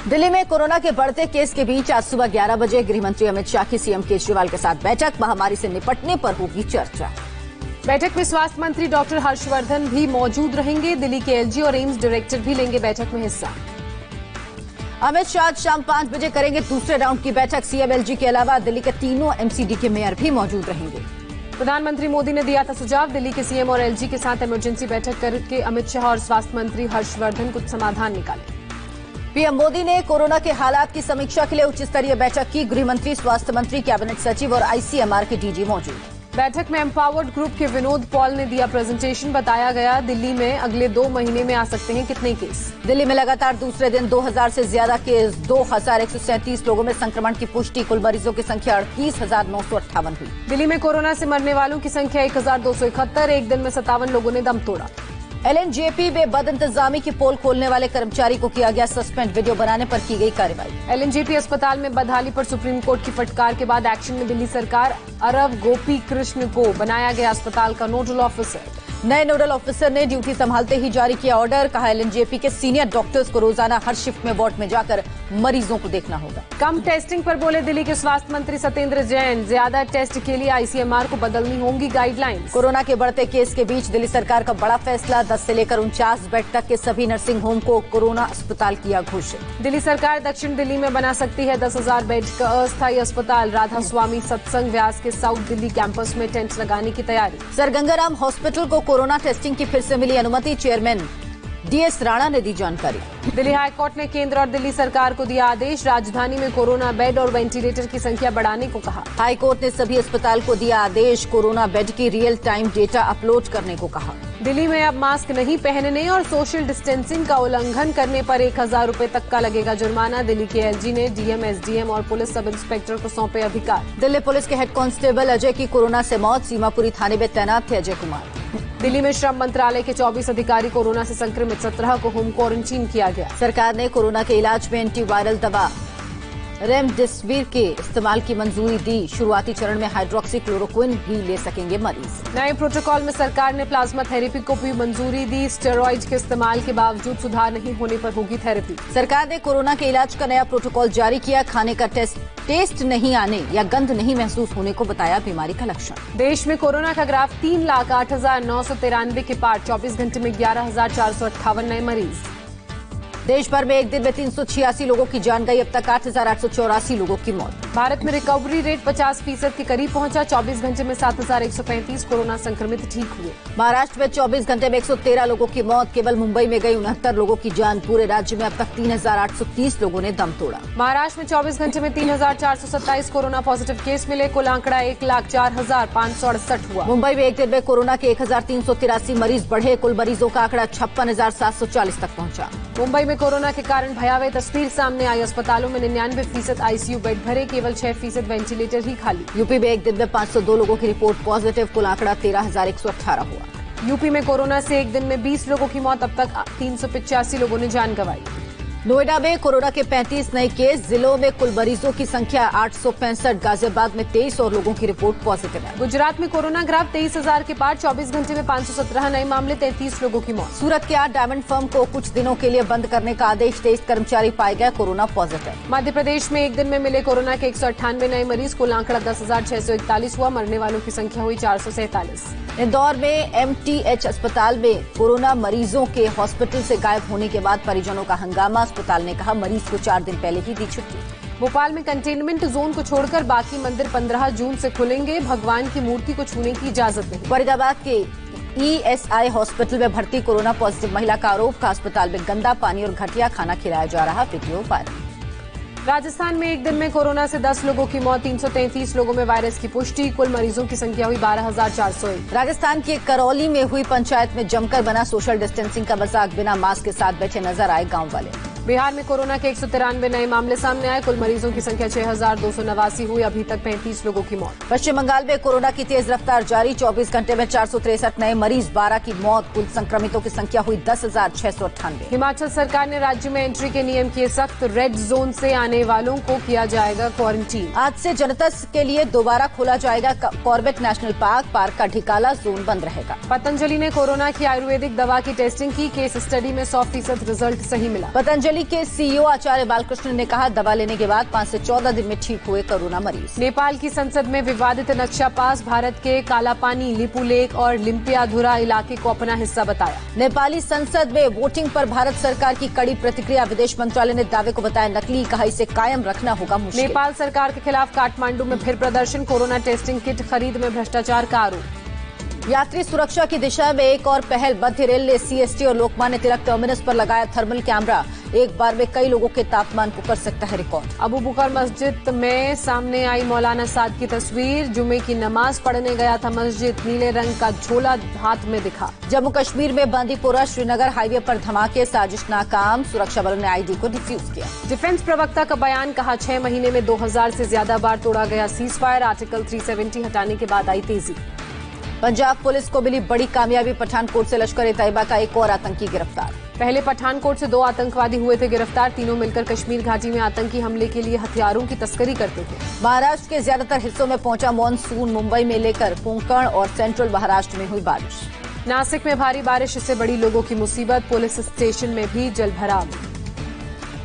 दिल्ली में कोरोना के बढ़ते केस के बीच आज सुबह 11 बजे गृह मंत्री अमित शाह की सीएम केजरीवाल के साथ बैठक। महामारी से निपटने पर होगी चर्चा। बैठक में स्वास्थ्य मंत्री डॉक्टर हर्षवर्धन भी मौजूद रहेंगे। दिल्ली के एलजी और एम्स डायरेक्टर भी लेंगे बैठक में हिस्सा। अमित शाह शाम 5 बजे करेंगे दूसरे राउंड की बैठक। सीएम एलजी के अलावा दिल्ली के तीनों एमसीडी के मेयर भी मौजूद रहेंगे। प्रधानमंत्री मोदी ने दिया था सुझाव, दिल्ली के सीएम और एलजी के साथ इमरजेंसी बैठक करके अमित शाह और स्वास्थ्य मंत्री हर्षवर्धन कुछ समाधान निकाले। पीएम मोदी ने कोरोना के हालात की समीक्षा के लिए उच्च स्तरीय बैठक की। गृह मंत्री, स्वास्थ्य मंत्री, कैबिनेट सचिव और आईसीएमआर के डीजी मौजूद। बैठक में एम्पावर्ड ग्रुप के विनोद पॉल ने दिया प्रेजेंटेशन। बताया गया दिल्ली में अगले 2 महीने में आ सकते हैं कितने केस। दिल्ली में लगातार दूसरे दिन 2000 से ज्यादा केस। 2137 लोगों में संक्रमण की पुष्टि। कुल मरीजों की संख्या 38,958 हुई। दिल्ली में कोरोना से मरने वालों की संख्या 1271। एक दिन में 57 लोगों ने दम तोड़ा। एलएनजेपी में बदइंतजामी की पोल खोलने वाले कर्मचारी को किया गया सस्पेंड। वीडियो बनाने पर की गई कार्रवाई। एलएनजेपी अस्पताल में बदहाली पर सुप्रीम कोर्ट की फटकार के बाद एक्शन में दिल्ली सरकार। अरव गोपी कृष्ण को बनाया गया अस्पताल का नोडल ऑफिसर। नए नोडल ऑफिसर ने ड्यूटी संभालते ही जारी किया ऑर्डर। कहा एलएनजेपी के सीनियर डॉक्टर्स को रोजाना हर शिफ्ट में वार्ड में जाकर मरीजों को देखना होगा। कम टेस्टिंग पर बोले दिल्ली के स्वास्थ्य मंत्री सत्येंद्र जैन। ज्यादा टेस्ट के लिए आईसीएमआर को बदलनी होंगी गाइडलाइंस। कोरोना के बढ़ते केस के बीच दिल्ली सरकार का बड़ा फैसला। 10 से लेकर 49 बेड तक के सभी नर्सिंग होम को कोरोना अस्पताल किया घोषित। दिल्ली सरकार दक्षिण दिल्ली में बना सकती है 10,000 बेड का अस्थायी अस्पताल। राधा स्वामी सत्संग व्यास के साउथ दिल्ली कैंपस में टेंट लगाने की तैयारी। सर गंगाराम हॉस्पिटल को कोरोना टेस्टिंग की फिर से मिली अनुमति। चेयरमैन डीएस राणा ने दी जानकारी। दिल्ली हाईकोर्ट ने केंद्र और दिल्ली सरकार को दिया आदेश। राजधानी में कोरोना बेड और वेंटिलेटर की संख्या बढ़ाने को कहा। हाईकोर्ट ने सभी अस्पताल को दिया आदेश। कोरोना बेड की रियल टाइम डेटा अपलोड करने को कहा। दिल्ली में अब मास्क नहीं पहनने और सोशल डिस्टेंसिंग का उल्लंघन करने पर 1000 रुपए तक का लगेगा जुर्माना। दिल्ली के एलजी ने डीएम, एसडीएम और पुलिस सब इंस्पेक्टर को सौंपे अधिकार। दिल्ली पुलिस के हेड कांस्टेबल अजय की कोरोना से मौत। सीमापुरी थाने में तैनात थे अजय कुमार। दिल्ली में श्रम मंत्रालय के 24 अधिकारी कोरोना से संक्रमित। 17 को होम क्वारंटीन किया गया। सरकार ने कोरोना के इलाज में एंटीवायरल दवा रेमडेसिविर के इस्तेमाल की मंजूरी दी। शुरुआती चरण में हाइड्रोक्सीक्लोरोक्विन भी ले सकेंगे मरीज। नए प्रोटोकॉल में सरकार ने प्लाज्मा थेरेपी को भी मंजूरी दी। स्टेरॉइड के इस्तेमाल के बावजूद सुधार नहीं होने पर होगी थेरेपी। सरकार ने कोरोना के इलाज का नया प्रोटोकॉल जारी किया। खाने का टेस्ट नहीं आने या गंध नहीं महसूस होने को बताया बीमारी का लक्षण। देश में कोरोना का ग्राफ 3,08,993 के पार। 24 घंटे में 11,458 नए मरीज। देश भर में एक दिन में 386 लोगों की जान गई। अब तक 8,884 लोगों की मौत। भारत में रिकवरी रेट 50% के करीब पहुंचा। 24 घंटे में 7,135 कोरोना संक्रमित ठीक हुए। महाराष्ट्र में 24 घंटे में 113 लोगों की मौत। केवल मुंबई में गई 69 लोगों की जान। पूरे राज्य में अब तक 3,830 लोगों ने दम तोड़ा। महाराष्ट्र में 24 घंटे में 3,427 कोरोना पॉजिटिव केस मिले। कुल आंकड़ा 1,04,568 हुआ। मुंबई में एक दिन में कोरोना के 1,383 मरीज बढ़े। कुल मरीजों का आंकड़ा 56,740 तक पहुंचा। मुंबई में कोरोना के कारण भयावह तस्वीर सामने आई। अस्पतालों में 99% आईसीयू बेड भरे। केवल 6% वेंटिलेटर ही खाली। यूपी में एक दिन में 502 लोगों की रिपोर्ट पॉजिटिव। कुल आंकड़ा 13,118 हुआ। यूपी में कोरोना से एक दिन में 20 लोगों की मौत। अब तक 385 लोगों ने जान गंवाई। नोएडा में कोरोना के 35 नए केस। जिलों में कुल मरीजों की संख्या 865। गाजियाबाद में 23 और लोगों की रिपोर्ट पॉजिटिव है। गुजरात में कोरोना ग्राफ 23,000 के पार। 24 घंटे में 517 नए मामले। 33 लोगों की मौत। सूरत के 8 डायमंड फर्म को कुछ दिनों के लिए बंद करने का आदेश। 23 कर्मचारी पाए गए कोरोना पॉजिटिव। मध्य प्रदेश में एक दिन में मिले कोरोना के 198 नए मरीज। कुल आंकड़ा 10,641 हुआ। मरने वालों की संख्या हुई 447। इंदौर में एमटीएच अस्पताल में कोरोना मरीजों के हॉस्पिटल से गायब होने के बाद परिजनों का हंगामा। अस्पताल ने कहा मरीज को 4 दिन पहले ही दी छुट्टी। भोपाल में कंटेनमेंट जोन को छोड़कर बाकी मंदिर 15 जून से खुलेंगे। भगवान की मूर्ति को छूने की इजाजत नहीं। फरीदाबाद के ईएसआई हॉस्पिटल में भर्ती कोरोना पॉजिटिव महिला का आरोप था अस्पताल में गंदा पानी और घटिया खाना खिलाया जा रहा। Video viral. राजस्थान में एक दिन में कोरोना से 10 लोगों की मौत। 333 लोगों में वायरस की पुष्टि। कुल मरीजों की संख्या हुई 12,401। राजस्थान के करौली में हुई पंचायत में जमकर बना सोशल डिस्टेंसिंग का मजाक। बिना मास्क के साथ बैठे नजर आए गांव वाले। बिहार में कोरोना के 193 नए मामले सामने आए। कुल मरीजों की संख्या 6,289 हुई। अभी तक 35 लोगों की मौत। पश्चिम बंगाल में कोरोना की तेज रफ्तार जारी। 24 घंटे में 463 नए मरीज। 12 की मौत। कुल संक्रमितों की संख्या हुई 10,698। हिमाचल सरकार ने राज्य में एंट्री के नियम किए सख्त। रेड जोन से आने वालों को किया जाएगा क्वारंटीन। आज से जनता के लिए दोबारा खोला जाएगा कॉर्बेट नेशनल पार्क। पार्क का ढिकाला जोन बंद रहेगा। पतंजलि ने कोरोना की आयुर्वेदिक दवा की टेस्टिंग की। केस स्टडी में 100% रिजल्ट सही मिला। पतंजलि नेपाली के सीईओ आचार्य बालकृष्ण ने कहा, दवा लेने के बाद 5 से 14 दिन में ठीक हुए कोरोना मरीज। नेपाल की संसद में विवादित नक्शा पास, भारत के कालापानी, लिपुलेख और लिम्पियाधुरा इलाके को अपना हिस्सा बताया। नेपाली संसद में वोटिंग पर भारत सरकार की कड़ी प्रतिक्रिया, विदेश मंत्रालय ने दावे को बताया नकली, कहा इसे कायम रखना होगा मुश्किल। नेपाल सरकार के खिलाफ काठमांडू में फिर प्रदर्शन, कोरोना टेस्टिंग किट खरीद में भ्रष्टाचार का आरोप। यात्री सुरक्षा की दिशा में एक और पहल, मध्य रेल ने सीएसटी और लोकमान्य तिलक टर्मिनस पर लगाया थर्मल कैमरा, एक बार में कई लोगों के तापमान को कर सकता है रिकॉर्ड। अबू बकर मस्जिद में सामने आई मौलाना साद की तस्वीर, जुमे की नमाज पढ़ने गया था मस्जिद, नीले रंग का झोला हाथ में दिखा। जम्मू कश्मीर में बांदीपोरा श्रीनगर हाईवे पर धमाके, साजिश नाकाम, सुरक्षा बलों ने आईडी को डिफ्यूज किया। डिफेंस प्रवक्ता का बयान, कहा 6 महीने में 2000 से ज्यादा बार तोड़ा गया सीज फायर, आर्टिकल 370 हटाने के बाद आई तेजी। पंजाब पुलिस को मिली बड़ी कामयाबी, पठानकोट से लश्कर-ए-तैयबा का एक और आतंकी गिरफ्तार। पहले पठानकोट से 2 आतंकवादी हुए थे गिरफ्तार, तीनों मिलकर कश्मीर घाटी में आतंकी हमले के लिए हथियारों की तस्करी करते थे। महाराष्ट्र के ज्यादातर हिस्सों में पहुंचा मानसून, मुंबई में लेकर कोंकण और सेंट्रल महाराष्ट्र में हुई बारिश। नासिक में भारी बारिश, इससे बड़ी लोगों की मुसीबत, पुलिस स्टेशन में भी जलभराव।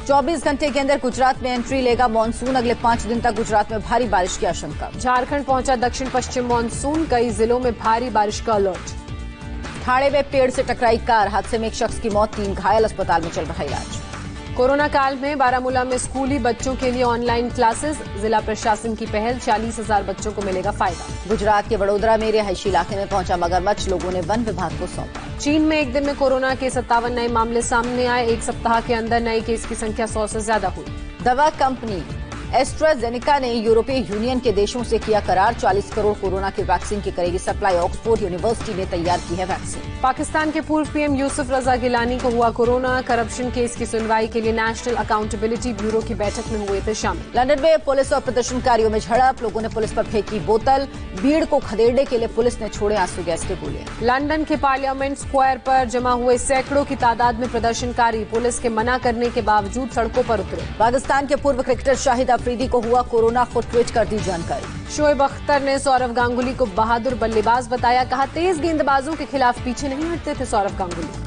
24 घंटे के अंदर गुजरात में एंट्री लेगा मानसून, अगले 5 दिन तक गुजरात में भारी बारिश की आशंका। झारखंड पहुंचा दक्षिण पश्चिम मानसून, कई जिलों में भारी बारिश का अलर्ट। ठाणे में पेड़ से टकराई कार, हादसे में एक शख्स की मौत, 3 घायल, अस्पताल में चल रहा इलाज। कोरोना काल में बारामूला में स्कूली बच्चों के लिए ऑनलाइन क्लासेस, जिला प्रशासन की पहल, 40,000 बच्चों को मिलेगा फायदा। गुजरात के वडोदरा में रिहायशी इलाके में पहुंचा मगरमच्छ, लोगों ने वन विभाग को सौंपा। चीन में एक दिन में कोरोना के 57 नए मामले सामने आए, एक सप्ताह के अंदर नए केस की संख्या 100 से ज्यादा हुई। दवा कंपनी एस्ट्राजेनेका ने यूरोपीय यूनियन के देशों से किया करार, 40 करोड़ कोरोना की वैक्सीन की करेगी सप्लाई, ऑक्सफोर्ड यूनिवर्सिटी ने तैयार की है वैक्सीन। पाकिस्तान के पूर्व पीएम यूसुफ रजा गिलानी को हुआ कोरोना, करप्शन केस की सुनवाई के लिए नेशनल अकाउंटेबिलिटी ब्यूरो की बैठक में हुए थे शामिल। लंदन में पुलिस और प्रदर्शनकारियों में झड़प, लोगों ने पुलिस पर फेंकी बोतल, भीड़ को खदेड़ने के लिए पुलिस ने छोड़े आंसू गैस के गोले। लंदन के पार्लियामेंट स्क्वायर पर जमा हुए सैकड़ों की तादाद में प्रदर्शनकारी, पुलिस के मना करने के बावजूद सड़कों पर उतरे। पाकिस्तान के पूर्व क्रिकेटर शाहिद अफरीदी को हुआ कोरोना, खुद ट्वीट कर दी जानकारी। शोएब अख्तर ने सौरव गांगुली को बहादुर बल्लेबाज बताया, कहा तेज गेंदबाजों के खिलाफ पीछे नहीं हटते थे सौरव गांगुली।